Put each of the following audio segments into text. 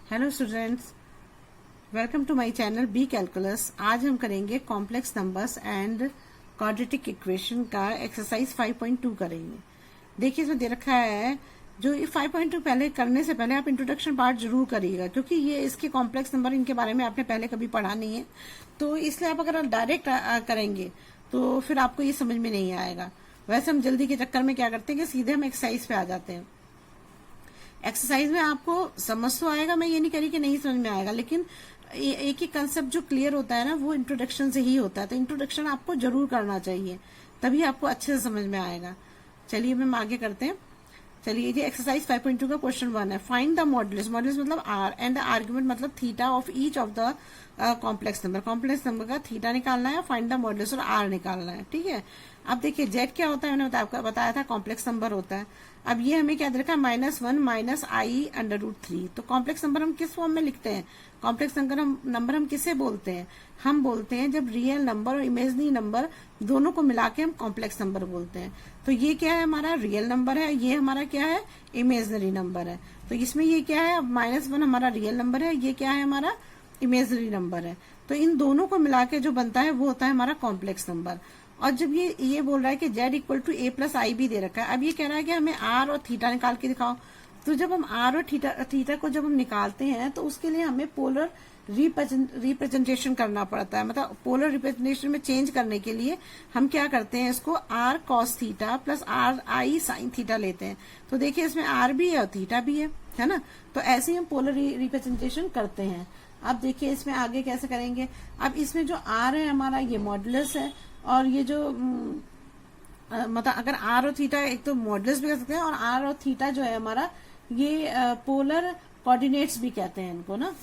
Hello students, welcome to my channel B calculus. आज हम करेंगे complex numbers and quadratic equation का exercise 5.2 करेंगे। देखिए इसमें दे रखा है, जो ये 5.2 पहले करने से पहले आप इंट्रोडक्शन पार्ट जरूर करिएगा, क्योंकि ये इसके कॉम्प्लेक्स नंबर इनके बारे में आपने पहले कभी पढ़ा नहीं है, तो इसलिए आप अगर डायरेक्ट करेंगे तो फिर आपको ये समझ में नहीं आएगा। वैसे हम जल्दी के चक्कर में क्या करते हैं कि सीधे हम एक्सरसाइज पे आ जाते हैं। एक्सरसाइज में आपको समझ तो आएगा, मैं ये नहीं कह रही कि नहीं समझ में आएगा, लेकिन एक ही कंसेप्ट जो क्लियर होता है ना, वो इंट्रोडक्शन से ही होता है। तो इंट्रोडक्शन आपको जरूर करना चाहिए, तभी आपको अच्छे से समझ में आएगा। चलिए हम आगे करते हैं। चलिए ये एक्सरसाइज 5.2 का क्वेश्चन 1 है। फाइंड द मॉडुलस, मॉडुलस मतलब आर, एंड द आर्ग्यूमेंट मतलब theta of each of the complex number. Complex number का थीटा निकालना है, फाइंड द मॉडुलस और आर निकालना है। ठीक है, अब देखिए जेड क्या होता है, मैंने बताया था कॉम्प्लेक्स नंबर होता है। अब ये हमें क्या दे रखा है, -1 माइनस आई अंडर रूट 3। तो कॉम्प्लेक्स नंबर हम किस फॉर्म में लिखते हैं? कॉम्प्लेक्स नंबर हम किसे बोलते हैं? हम बोलते हैं जब रियल नंबर और इमेजिनरी नंबर दोनों को मिला के हम कॉम्प्लेक्स नंबर बोलते हैं। तो ये क्या है, हमारा रियल नंबर है, ये हमारा क्या है, इमेजिनरी नंबर है। तो इसमें ये क्या है, -1 हमारा रियल नंबर है, ये क्या है, हमारा इमेजिनरी नंबर है। तो इन दोनों को मिला के जो बनता है वो होता है हमारा कॉम्प्लेक्स नंबर। और जब ये बोल रहा है कि z equal to a plus i भी दे रखा है, अब ये कह रहा है कि हमें r और थीटा निकाल के दिखाओ। तो जब हम r और थीटा को जब हम निकालते हैं तो उसके लिए हमें पोलर रिप्रेजेंटेशन करना पड़ता है। मतलब पोलर रिप्रेजेंटेशन में चेंज करने के लिए हम क्या करते हैं, इसको r cos theta plus r i sin theta लेते हैं। तो देखिए इसमें r भी है और थीटा भी है ना। तो ऐसे ही हम पोलर रिप्रेजेंटेशन करते हैं। अब देखिए इसमें आगे कैसे करेंगे। अब इसमें जो r है हमारा, ये मॉडुलस है, और ये जो मतलब अगर आर और थीटा, एक तो मॉडुलस भी कर सकते हैं, और आर और थीटा जो है हमारा, ये पोलर कोऑर्डिनेट्स भी कहते हैं इनको ना।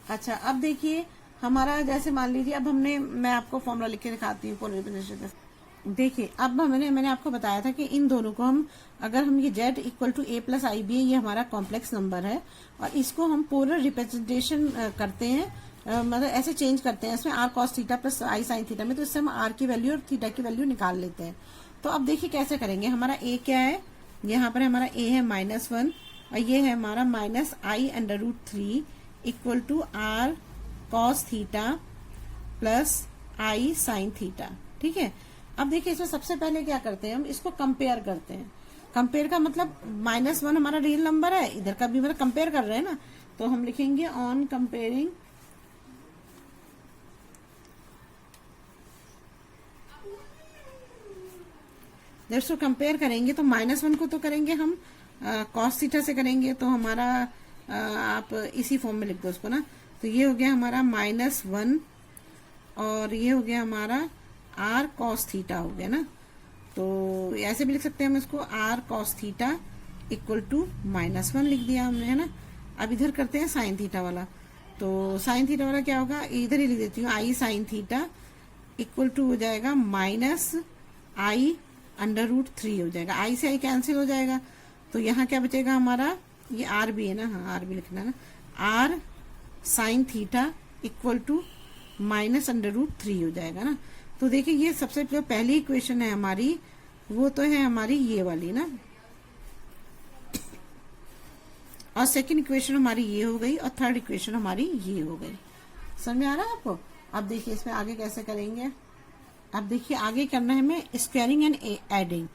अच्छा, अब देखिए हमारा, जैसे मान लीजिए अब मैं आपको फॉर्मूला लिख के दिखाती हूँ पोलर रिप्रेजेंटेशन। देखिए अब मैंने आपको बताया था कि इन दोनों को हम, अगर हम ये z equal to a plus i भी है, ये हमारा कॉम्प्लेक्स नंबर है, और इसको हम पोलर रिप्रेजेंटेशन करते हैं, मतलब ऐसे चेंज करते हैं इसमें r cos theta plus i sine theta में। तो इससे हम r की वैल्यू और थीटा की वैल्यू निकाल लेते हैं। तो अब देखिए कैसे करेंगे। हमारा a क्या है, यहाँ पर हमारा a है -1, और ये है हमारा minus i under root 3 equal to r cos theta plus i sine theta. ठीक है, अब देखिए इसमें सबसे पहले क्या करते हैं, हम इसको कंपेयर करते हैं। कंपेयर का मतलब -1 हमारा रियल नंबर है, इधर का भी मतलब कंपेयर कर रहे हैं ना, तो हम लिखेंगे ऑन कंपेयरिंग जब इसको कंपेयर करेंगे तो -1 को तो करेंगे हम cos थीटा से करेंगे, तो हमारा आप इसी फॉर्म में लिख दो उसको ना। तो ये हो गया हमारा -1, और ये हो गया हमारा r cos थीटा हो गया ना। तो ऐसे भी लिख सकते हैं हम इसको, r cos theta equal to -1 लिख दिया हमने, है ना। अब इधर करते हैं साइन थीटा वाला। तो साइन थीटा वाला क्या होगा, इधर ही लिख देती हूँ, आई साइन थीटा इक्वल टू हो जाएगा माइनस आई अंडर रूट 3 हो जाएगा। आई से आई कैंसिल हो जाएगा, तो यहाँ क्या बचेगा हमारा, ये आर भी है ना, हाँ आर भी लिखना है ना, r sine theta equal to minus under root 3 हो जाएगा ना। तो देखिए ये सबसे जो पहली इक्वेशन है हमारी, वो तो है हमारी ये वाली ना, और सेकंड इक्वेशन हमारी ये हो गई, और थर्ड इक्वेशन हमारी ये हो गई। समझ में आ रहा है आपको? अब देखिए इसमें आगे कैसे करेंगे। अब देखिए आगे करना है हमें स्क्वायरिंग एंड एडिंग।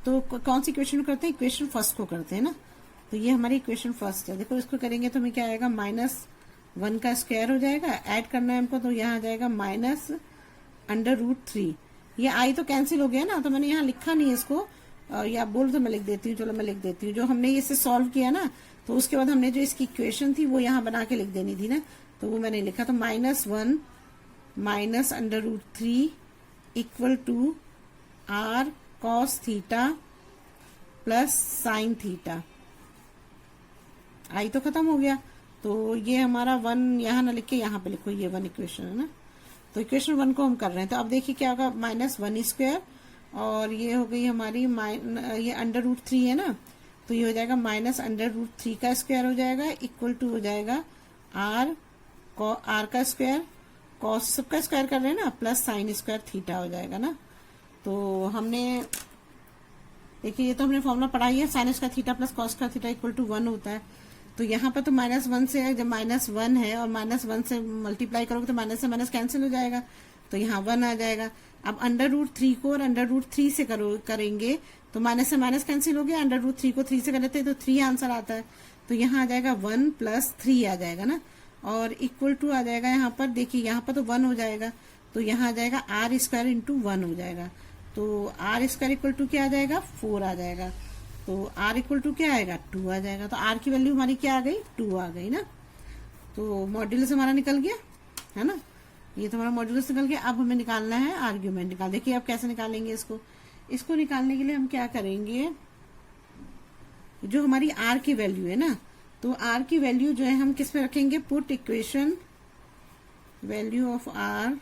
तो कौन सी इक्वेशन करते हैं, इक्वेशन फर्स्ट को करते हैं ना। तो ये हमारी इक्वेशन फर्स्ट है। देखो इसको करेंगे तो हमें क्या आएगा, -1 का स्क्वायर हो जाएगा, ऐड करना है हमको, तो यहाँ आ जाएगा माइनस अंडर रूट 3। ये आई तो कैंसिल हो गया ना, तो मैंने यहाँ लिखा नहीं है इसको, या बोल तो मैं लिख देती हूँ, चलो मैं लिख देती हूँ। जो हमने इससे सॉल्व किया ना, तो उसके बाद हमने जो इसकी इक्वेशन थी वो यहाँ बना के लिख देनी थी ना, तो वो मैंने लिखा। तो -1 minus under root 3 equal to r cos theta plus sine theta. I तो खत्म हो गया, तो ये हमारा 1 यहाँ ना लिख के यहाँ पे लिखो, ये 1 इक्वेशन है ना। तो इक्वेशन 1 को हम कर रहे हैं। तो अब देखिए क्या होगा, -1 स्क्वायर, और ये हो गई हमारी ये अंडर रूट 3 है ना, तो ये हो जाएगा माइनस अंडर रूट 3 का स्क्वायर हो जाएगा, इक्वल टू हो जाएगा r का स्क्वायर, कॉस सबका स्क्वायर कर रहे हैं ना, प्लस साइन स्क्वायर थीटा हो जाएगा ना। तो हमने देखिए ये तो हमने फॉर्मूला पढ़ा ही है, sine square theta plus cos square theta equal to 1 होता है। तो यहाँ पर तो -1 से है, जब -1 है और -1 से मल्टीप्लाई करोगे तो माइनस से माइनस कैंसिल हो जाएगा, तो यहाँ 1 आ जाएगा। अब √3 को और √3 से करेंगे तो माइनस से माइनस कैंसिल हो गया, √3 को 3 से करते हैं तो 3 आंसर आता है। तो यहाँ आ जाएगा 1 + 3 आ जाएगा ना, और इक्वल टू आ जाएगा यहाँ पर। देखिए यहाँ पर तो 1 हो जाएगा, तो यहाँ आ जाएगा r² × 1 हो जाएगा। तो r² इक्वल टू क्या आ जाएगा, 4 आ जाएगा। तो r इक्वल टू क्या आएगा, 2 आ जाएगा। तो r की वैल्यू हमारी क्या आ गई, 2 आ गई ना। तो मॉड्यूलस हमारा निकल गया है ना, ये तो हमारा मॉड्यूलस निकल गया। अब हमें निकालना है आर्ग्यूमेंट निकाल। देखिए अब कैसे निकालेंगे इसको निकालने के लिए हम क्या करेंगे, जो हमारी r की वैल्यू है ना, तो r की वैल्यू जो है हम किस में रखेंगे, put equation value of r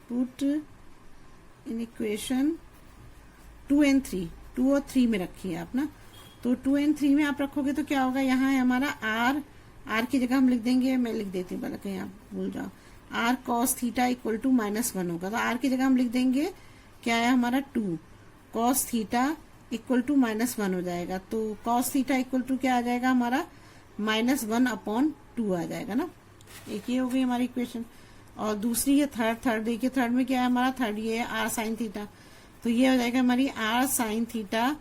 put in equation 2 and 3, 2 और 3 में रखिए आप ना। तो 2 and 3 में आप रखोगे तो क्या होगा, यहाँ है हमारा r की जगह हम लिख देंगे, मैं लिख देती हूँ, कहीं आप भूल जाओ, r cos theta equal to -1 होगा। तो r की जगह हम लिख देंगे क्या है हमारा 2 cos थीटा इक्वल टू -1 हो जाएगा। तो cos थीटा इक्वल टू क्या आ जाएगा हमारा, -1/2 आ जाएगा ना। एक ये हो गई हमारी इक्वेशन। और दूसरी है थर्ड। देखिए थर्ड में क्या है हमारा, थर्ड ये है r sin थीटा। तो ये हो जाएगा हमारी r sin theta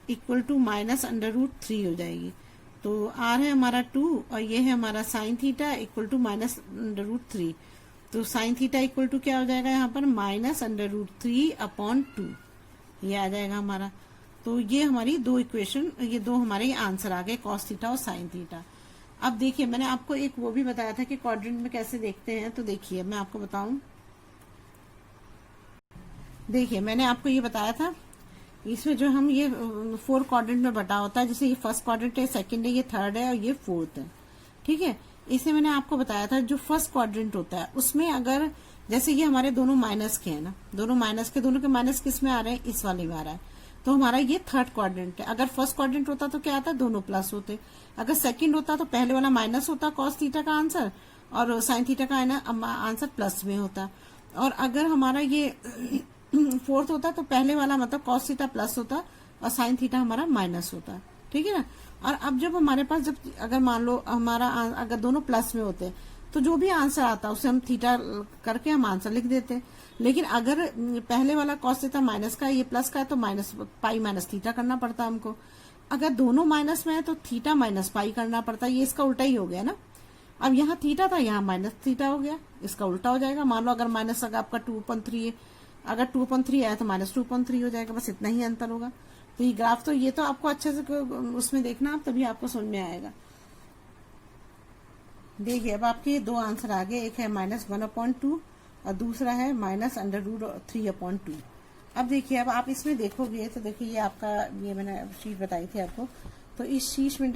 equal to -√3 हो जाएगी। तो r है हमारा 2 और ये है हमारा sin थीटा इक्वल टू -√3। तो sin थीटा इक्वल टू क्या हो जाएगा यहाँ पर, -√3/2 ये आ जाएगा हमारा। तो ये हमारी दो इक्वेशन, ये दो हमारे आंसर आ गए, cos थीटा और sin थीटा। अब देखिए मैंने आपको एक वो भी बताया था कि क्वाड्रेंट में कैसे देखते हैं। तो देखिए मैं आपको बताऊं, देखिए मैंने आपको ये बताया था, इसमें जो हम ये 4 क्वाड्रेंट में बटा होता है, जैसे ये फर्स्ट क्वाड्रेंट है, सेकंड है, ये थर्ड है और ये फोर्थ है, ठीक है। इसमें मैंने आपको बताया था जो फर्स्ट क्वाड्रेंट होता है उसमें अगर जैसे ये हमारे दोनों माइनस के हैं ना, दोनों के माइनस किस में आ रहे हैं, इस वाले में आ रहा है, तो हमारा ये थर्ड क्वाड्रेंट है। अगर फर्स्ट क्वाड्रेंट होता तो क्या आता, दोनों प्लस होते। अगर सेकंड होता तो पहले वाला माइनस होता cos थीटा का आंसर, और sin थीटा का आंसर प्लस में होता। और अगर हमारा ये फोर्थ होता तो पहले वाला मतलब cos थीटा प्लस होता और sin थीटा हमारा माइनस होता, ठीक है ना। और अब जब हमारे पास जब अगर मान लो हमारा अगर दोनों प्लस में होते तो जो भी आंसर आता उसे हम थीटा करके हम आंसर लिख देते। लेकिन अगर पहले वाला cos थीटा माइनस का है, ये प्लस का है, तो पाई माइनस थीटा करना पड़ता हमको। अगर दोनों माइनस में है तो थीटा माइनस पाई करना पड़ता है। ये इसका उल्टा ही हो गया ना। अब यहाँ थीटा था, यहाँ माइनस थीटा हो गया, इसका उल्टा हो जाएगा। मान लो अगर माइनस अगर आपका 2/3 है, अगर 2/3 आया तो -2/3 हो जाएगा, बस इतना ही अंतर होगा। तो ये ग्राफ तो ये तो आपको अच्छे से उसमें देखना आप, तभी आपको समझ में आएगा। देखिए अब आपके दो आंसर आ गए, एक है -1/2 और दूसरा है -√3/2। अब देखिए अब आप इसमें देखोगे तो देखिए ये आपका, ये मैंने शीट बताई थी आपको, तो इस शीट में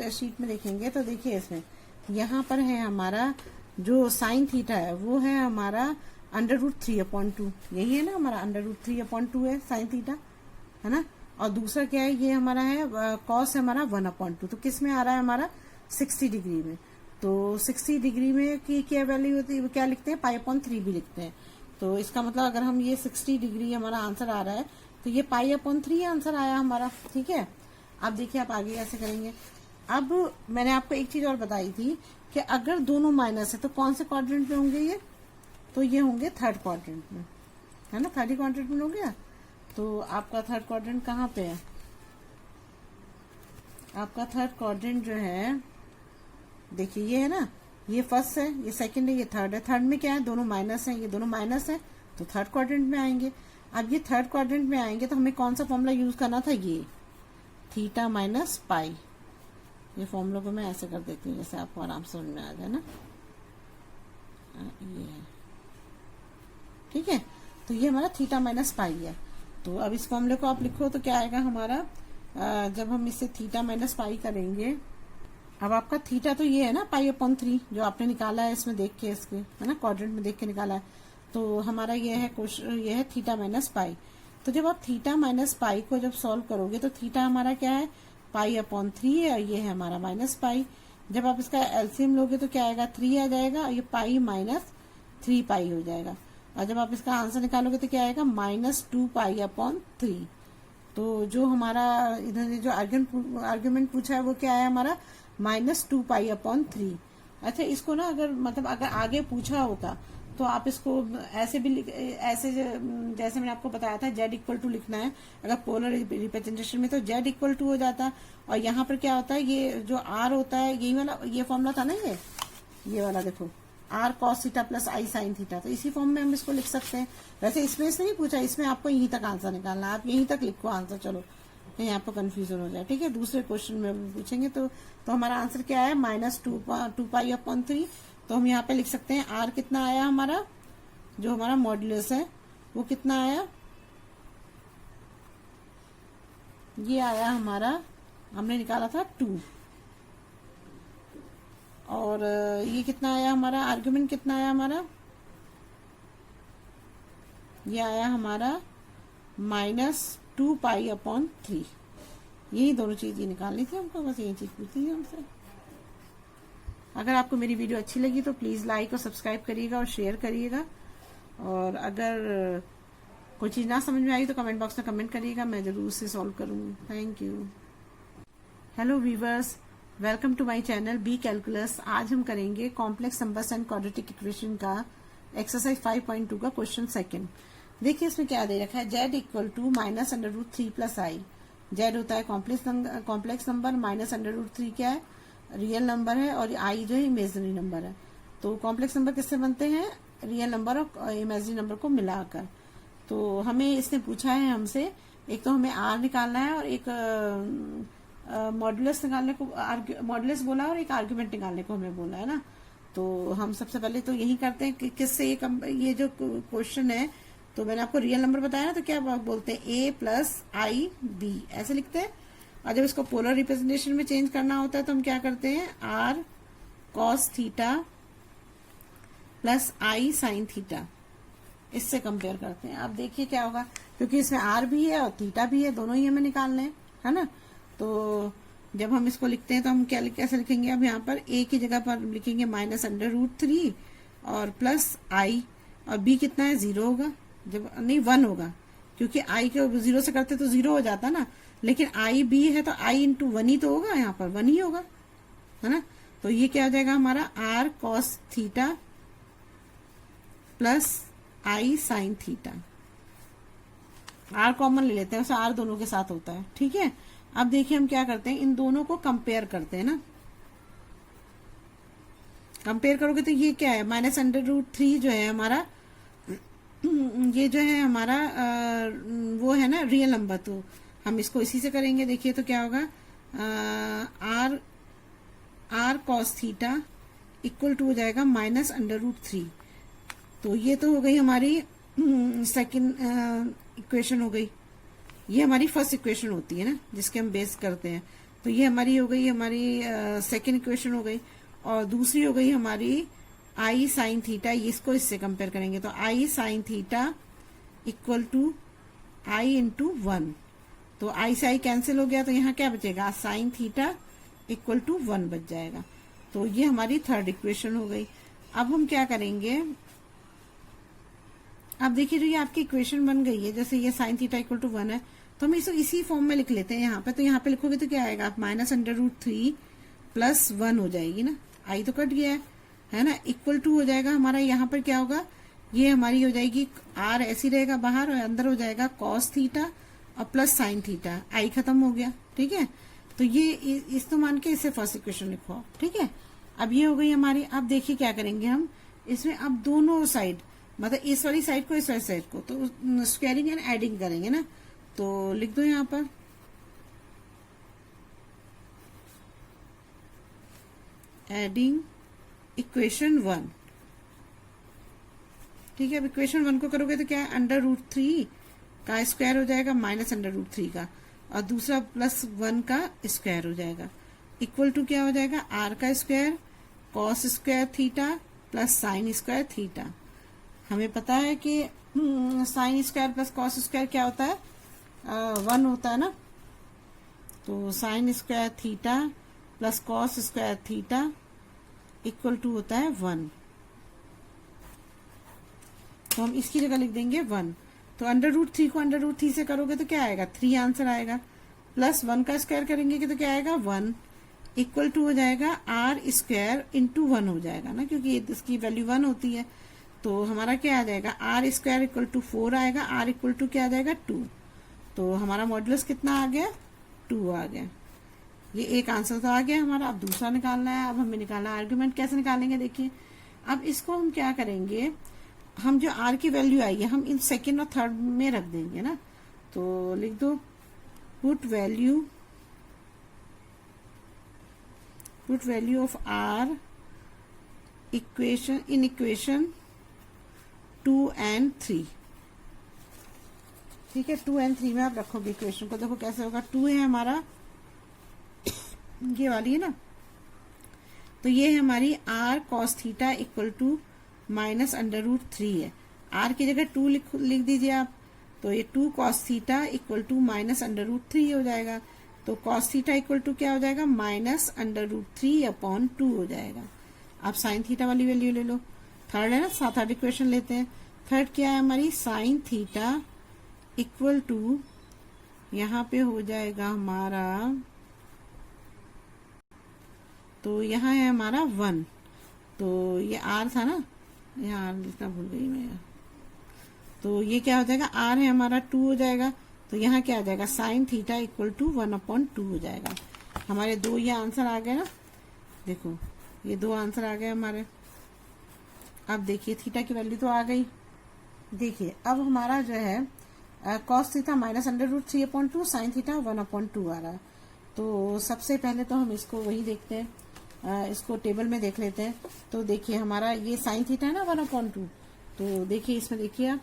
देखेंगे तो देखिए इसमें यहाँ पर है हमारा जो sin थीटा है वो है हमारा √3/2, यही है ना हमारा √3/2 है sin थीटा, है ना। और दूसरा क्या है, ये हमारा है cos है हमारा 1/2। तो किस में आ रहा है हमारा 60 डिग्री में। तो 60 डिग्री में की क्या वैल्यू होती है, क्या लिखते हैं, π/3 भी लिखते हैं। तो इसका मतलब अगर हम ये 60 डिग्री हमारा आंसर आ रहा है तो ये π/3 आंसर आया हमारा, ठीक है। अब देखिए आप आगे कैसे करेंगे। अब मैंने आपको एक चीज और बताई थी कि अगर दोनों माइनस है तो कौन से क्वाड्रेंट में होंगे ये, तो ये होंगे थर्ड क्वाड्रेंट में, है ना, थर्ड क्वाड्रेंट में हो गया। तो आपका थर्ड क्वाड्रेंट कहाँ पे है, आपका थर्ड क्वाड्रेंट जो है देखिए ये है ना, ये फर्स्ट है, ये सेकंड है, ये थर्ड है। थर्ड में क्या है, दोनों माइनस है, ये दोनों माइनस है, तो थर्ड क्वाड्रेंट में आएंगे। अब ये थर्ड क्वाड्रेंट में आएंगे तो हमें कौन सा फॉर्मूला यूज करना था, ये थीटा माइनस पाई। ये फॉर्मूला को मैं ऐसे कर देती हूँ जैसे आपको आराम समझ में आ जाए ना, ये है, ठीक है। तो ये हमारा थीटा माइनस पाई है। तो अब इस फॉर्मूले को आप लिखो तो क्या आएगा हमारा, जब हम इससे थीटा माइनस पाई करेंगे, अब आपका थीटा तो ये है ना π/3 जो आपने निकाला है इसमें देख के, इसके है ना क्वाड्रेंट में देख के निकाला है। तो हमारा ये है थीटा माइनस पाई। तो जब आप थीटा माइनस पाई को जब सॉल्व करोगे तो थीटा हमारा क्या है, π/3 है, और ये है हमारा माइनस पाई। जब आप इसका एलसीएम लोगे तो क्या आएगा, 3 आ जाएगा, और ये पाई माइनस 3π हो जाएगा। और जब आप इसका आंसर निकालोगे तो क्या आएगा, -2π/3। तो जो हमारा इधर जो आर्ग्यूमेंट पूछा है वो क्या है हमारा, -2π/3। अच्छा, इसको ना अगर मतलब अगर आगे पूछा होता तो आप इसको ऐसे भी ऐसे जैसे मैंने आपको बताया था z=2 लिखना है। अगर पोलर रिप्रेजेंटेशन में तो z=2 हो जाता। और यहाँ पर क्या होता है, ये जो r होता है, यही वाला ये फॉर्मूला था ना, ये वाला देखो, r cos theta plus i sin theta. तो इसी फॉर्म में हम इसको लिख सकते हैं। वैसे इसमें इसने नहीं पूछा, इसमें आपको यहीं तक आंसर निकालना है, आप यहीं तक लिखो आंसर, चलो कहीं आपको कंफ्यूजन हो जाए। ठीक है, दूसरे क्वेश्चन में पूछेंगे तो हमारा आंसर क्या है, -2π/3। तो हम यहाँ पे लिख सकते हैं r कितना आया हमारा, जो हमारा मॉड्यूलस है वो कितना आया, ये आया हमारा, हमने निकाला था 2। और ये कितना आया हमारा, आर्गुमेंट कितना आया हमारा, ये आया हमारा -2π/3। यही दोनों चीज ये निकालनी थी हमको, बस यही चीज पूछी थी हमसे। अगर आपको मेरी वीडियो अच्छी लगी तो प्लीज लाइक और सब्सक्राइब करिएगा और शेयर करिएगा। और अगर कोई चीज ना समझ में आई तो कमेंट बॉक्स में कमेंट करिएगा, मैं जरूर उसे सॉल्व करूंगी। Thank you. Hello viewers, welcome to my channel B calculus. आज हम करेंगे complex numbers and quadratic equation का एक्सरसाइज 5.2 का क्वेश्चन सेकंड। देखिए इसमें क्या दे रखा है, z=-√3 + i। z होता है कॉम्प्लेक्स नंबर, -√3 क्या है, रियल नंबर है, और i जो है इमेजिनरी नंबर है। तो कॉम्प्लेक्स नंबर किससे बनते हैं, रियल नंबर और इमेजिनरी नंबर को मिलाकर। तो हमें इसने पूछा है हमसे, एक तो हमें r निकालना है और एक मॉड्यूलस निकालने को, मॉड्यूलस बोला और एक आर्गुमेंट निकालने को हमें बोला है ना। तो हम सबसे पहले तो यही करते हैं कि किससे ये जो क्वेश्चन है, तो मैंने आपको रियल नंबर बताया ना, तो क्या बोलते हैं, a + i b ऐसे लिखते हैं। और जब इसको पोलर रिप्रेजेंटेशन में चेंज करना होता है तो हम क्या करते हैं, r cos theta plus i sin theta, इससे कंपेयर करते हैं। अब देखिए क्या होगा, क्योंकि इसमें r भी है और थीटा भी है, दोनों ही हमें निकालने हैं, है ना। तो जब हम इसको लिखते हैं तो हम क्या कैसे लिखेंगे, अब यहाँ पर a की जगह पर लिखेंगे -√3 और प्लस i, और b कितना है, 0 होगा, जब नहीं 1 होगा, क्योंकि i को 0 से करते तो 0 हो जाता ना, लेकिन i b है तो i × 1 ही तो होगा, यहाँ पर 1 ही होगा, है ना। तो ये क्या हो जाएगा हमारा, r cos theta plus i sin theta. r common ले लेते हैं, उसे r दोनों के साथ होता है। ठीक है, अब देखिए हम क्या करते हैं, इन दोनों को कंपेयर करते हैं ना। कंपेयर करोगे तो ये क्या है, -√3 जो है हमारा, ये जो है हमारा वो है ना रियल नंबर, तो हम इसको इसी से करेंगे। देखिए तो क्या होगा, r cos थीटा = हो जाएगा -√3। तो ये तो हो गई हमारी सेकंड इक्वेशन हो गई। ये हमारी फर्स्ट इक्वेशन होती है ना, जिसके हम बेस करते हैं। तो ये हमारी हो गई, हमारी सेकंड इक्वेशन हो गई। और दूसरी हो गई हमारी i sin थीटा, इसको इससे कंपेयर करेंगे तो i sin थीटा = i × 1। तो i से i कैंसिल हो गया, तो यहाँ क्या बचेगा, sin थीटा = 1 बच जाएगा। तो ये हमारी थर्ड इक्वेशन हो गई। अब हम क्या करेंगे, अब देखिए जो ये आपकी इक्वेशन बन गई है, जैसे ये sin थीटा = 1 है, तो हम इसको इसी फॉर्म में लिख लेते हैं यहाँ पे। तो यहाँ पे लिखोगे तो क्या आएगा, -√3 + 1 हो जाएगी ना, i तो कट गया है ना, = हो जाएगा हमारा। यहाँ पर क्या होगा, ये हमारी हो जाएगी, r ऐसी रहेगा बाहर और अंदर हो जाएगा cos थीटा और प्लस sin थीटा, i खत्म हो गया। ठीक है, तो ये इस तो मान के इसे फर्स्ट इक्वेशन लिखो। ठीक है, अब ये हो गई हमारी। अब देखिए क्या करेंगे हम इसमें, अब दोनों साइड, मतलब इस वाली साइड को इस वाली साइड को, तो स्क्वायरिंग एंड एडिंग करेंगे ना। तो लिख दो यहाँ पर एडिंग इक्वेशन 1। ठीक है, अब इक्वेशन 1 को करोगे तो क्या है, √3 का स्क्वायर हो जाएगा -√3 का, और दूसरा +1 का स्क्वायर हो जाएगा, = क्या हो जाएगा, r का square cos square theta plus sin square theta. हमें पता है कि sin square plus cos square क्या होता है, 1 होता है ना। तो sin square theta plus cos square theta = होता है 1। तो हम इसकी जगह लिख देंगे 1। तो √3 को √3 से करोगे तो क्या आएगा, 3 आंसर आएगा। +1 का स्क्वायर करेंगे कि तो क्या आएगा, 1। इक्वल टू हो जाएगा आर स्क्वायर इंटू 1 हो जाएगा ना, क्योंकि इसकी वैल्यू 1 होती है। तो हमारा क्या आ जाएगा, आर स्क्वायर इक्वल टू 4 आएगा, आर इक्वल टू क्या आ जाएगा 2। तो हमारा मॉडुलस कितना आ गया, 2 आ गया। ये एक आंसर तो आ गया हमारा। अब दूसरा निकालना है। अब हमें निकालना है आर्ग्यूमेंट। कैसे निकालेंगे देखिए, अब इसको हम क्या करेंगे, हम जो आर की वैल्यू आई है हम इन सेकेंड और थर्ड में रख देंगे ना। तो लिख दो put value of r equation 2 and 3। ठीक है, 2 and 3 में आप रखोगे इक्वेशन को। देखो कैसे होगा, 2 है हमारा, ये वाली है ना, तो ये है हमारी r cos theta equal to minus √3 है। आर की जगह 2 लिख दीजिए आप, तो ये 2 cos theta equal to minus √3 हो जाएगा। तो कॉस थीटा इक्वल टू क्या हो जाएगा, माइनस √3/2 हो जाएगा। आप साइन थीटा वाली वैल्यू ले लो। थर्ड है ना, थर्ड इक्वेशन लेते हैं। थर्ड क्या है हमारी, साइन थीटा इक्वल टू, यहाँ पे हो जाएगा हमारा, तो यहाँ है हमारा 1। तो ये आर था ना, यहाँ आर लिखना भूल गई मैं। तो ये क्या हो जाएगा, आर है हमारा 2 हो जाएगा। तो यहाँ क्या आ जाएगा, साइन थीटा इक्वल टू 1/2 हो जाएगा। हमारे 2 ये आंसर आ गए ना, देखो ये 2 आंसर आ गए हमारे। अब देखिए थीटा की वैल्यू तो आ गई। देखिए अब हमारा जो है cos theta minus √3/2, sine theta 1/2 आ रहा है। तो सबसे पहले तो हम इसको वही देखते हैं, इसको टेबल में देख लेते हैं। तो देखिए हमारा ये साइन थीटा है ना 1/2। तो देखिए इसमें देखिए आप,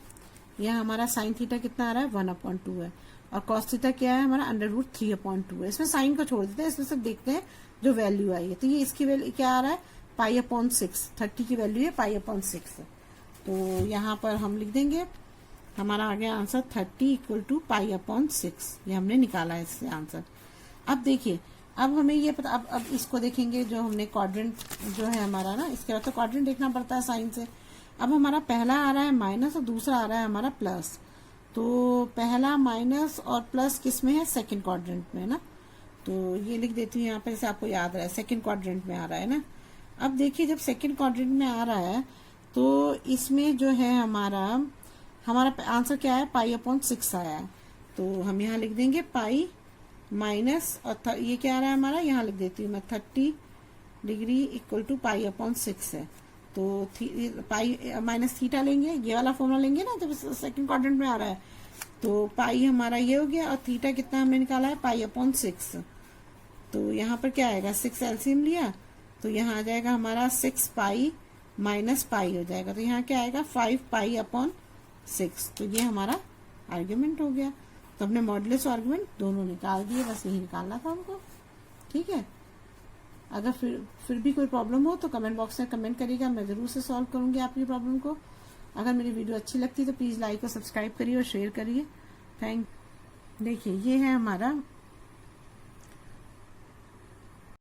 यह हमारा साइन थीटा कितना आ रहा है, 1/2 है। और कॉस थीटा क्या है हमारा, √3/2 है। इसमें साइन को छोड़ देते हैं, इसमें सिर्फ देखते हैं जो वैल्यू आई है। तो ये इसकी वैल्यू क्या आ रहा है, π/6। 30 की वैल्यू है π/6। तो यहाँ पर हम लिख देंगे, हमारा आ गया आंसर 30 इक्वल टू π/6। ये हमने निकाला है इससे आंसर। अब देखिए, अब हमें ये पता, अब इसको देखेंगे जो हमने क्वाड्रेंट जो है हमारा ना, इसके बाद तो क्वाड्रेंट देखना पड़ता है साइन से। अब हमारा पहला आ रहा है माइनस और दूसरा आ रहा है हमारा प्लस। तो पहला माइनस और प्लस किस में है, सेकंड क्वाड्रेंट में ना। तो ये लिख देती हूँ यहाँ पे, जैसे आपको याद रहा है सेकंड क्वाड्रेंट में आ रहा है ना। अब देखिए जब सेकंड क्वाड्रेंट में आ रहा है तो इसमें जो है हमारा आंसर क्या है, π/6 आया है। तो हम यहाँ लिख देंगे पाई माइनस, और ये क्या आ रहा है हमारा, यहाँ लिख देती हूँ मैं 30 डिग्री इक्वल टू π/6 है। तो पाई माइनस थीटा लेंगे, ये वाला फॉर्मूला लेंगे ना जब सेकंड क्वाड्रेंट में आ रहा है। तो पाई हमारा ये हो गया, और थीटा कितना हमने निकाला है, π/6। तो यहाँ पर क्या आएगा, 6 एलसीएम लिया, तो यहाँ आ जाएगा हमारा 6 पाई माइनस पाई हो जाएगा। तो यहाँ क्या आएगा, 5 π/6। तो ये हमारा आर्ग्यूमेंट हो गया। तो हमने मॉडुलस और आर्ग्यूमेंट दोनों निकाल दिए, बस यही निकालना था हमको। ठीक है, अगर फिर भी कोई प्रॉब्लम हो तो कमेंट बॉक्स में कमेंट करिएगा, मैं जरूर से सॉल्व करूंगी आपकी प्रॉब्लम को। अगर मेरी वीडियो अच्छी लगती है तो प्लीज लाइक और सब्सक्राइब करिए और शेयर करिए। देखिए ये है हमारा